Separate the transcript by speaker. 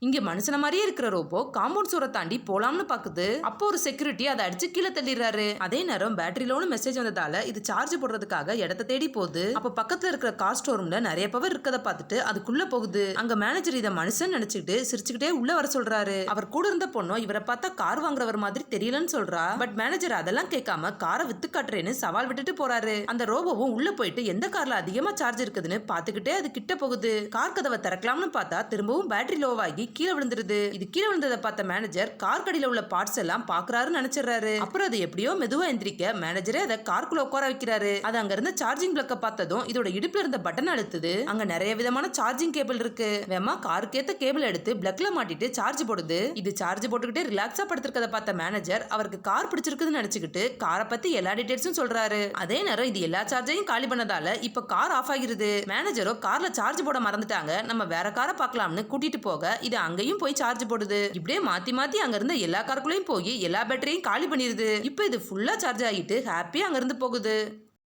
Speaker 1: இங்க மனுஷன மாதிரியே இருக்கிற ரோபோ காம்பவுண்ட் சுவரை தாண்டி போலாம்னு பாக்குது. அப்போ ஒரு செக்யூரிட்டி அதை அடிச்சு கீழே தள்ளிடுறாரு. அதே நேரம் பேட்டரி லோனு மெசேஜ் வந்ததால இது சார்ஜ் போடுறதுக்காக இடத்த தேடி போகுது. அப்ப பக்கத்துல இருக்கிற கார் ஸ்டோர் ரூம்ல நிறைய பவர் இருக்கத பார்த்துட்டு அதுக்குள்ள போகுது. அங்க மேனேஜர் இதை மனுஷன் நினைச்சுக்கிட்டு சிரிச்சுக்கிட்டே உள்ள வர சொல்றாரு. அவர் கூட இருந்த பொண்ணும் இவரை பார்த்தா கார் வாங்குறவர் மாதிரி தெரியலன்னு சொல்றா. பட் மேனேஜர் அதெல்லாம் கேட்காம காரை வித்து காட்டுறேன்னு சவால் விட்டுட்டு போறாரு. அந்த ரோபோவும் உள்ள போயிட்டு எந்த கார்ல அதிகமா சார்ஜ் இருக்குதுன்னு பாத்துக்கிட்டே அது கிட்ட போகுது. கார் கதவை திறக்கலாம்னு பார்த்தா திரும்பவும் பேட்டரி லோவாகி கீழே விழுந்துருது. இது கீழே விழுந்ததை பார்த்த மேனேஜர் கார் கடியில உள்ள பார்ட்ஸ் எல்லாம் பாக்குறாருன்னு நினைச்சிடறாரு. அப்புறம் அது எப்படியோ மெதுவா எந்திரிக்க மேனேஜரே அதை காருக்குள்ள உட்கார வைக்கிறாரு. அது அங்க இருந்த சார்ஜிங் பிளக்க பார்த்ததும் இதோட இடுப்புல இருந்த பட்டன் அழுத்துது. அங்க நிறைய விதமான சார்ஜிங் கேபிள் இருக்கு. வேமா காருக்கேத்த கேபிள் எடுத்து பிளக்ல மாட்டிட்டு சார்ஜ் போடுது. இது சார்ஜ் போட்டுக்கிட்டே ரிலாக்ஸா படுத்திருக்கத பார்த்த மேனேஜர் அவருக்கு கார் பிடிச்சிருக்குதுன்னு நினைச்சுக்கிட்டு காரை பத்தி எல்லா டீடைல்ஸும் சொல்றாரு. அதே நேரம் இது எல்லா சார்ஜையும் காலி பண்ணதால இப்ப கார் ஆஃப் ஆகிருது. மேனேஜரோ கார்ல சார்ஜ் போட மறந்துட்டாங்க, நம்ம வேற காரை பார்க்கலாம்னு கூட்டிட்டு போக இது அங்கேயும் போய் சார்ஜ் போடுது. இப்படியே மாத்தி மாத்தி அங்க இருந்த எல்லா காருக்குள்ளேயும் போய் எல்லா பேட்டரியும் காலி பண்ணிருது. இப்போ இது ஃபுல்லா சார்ஜ் ஆகிட்டு ஹாப்பியா அங்க இருந்து போகுது.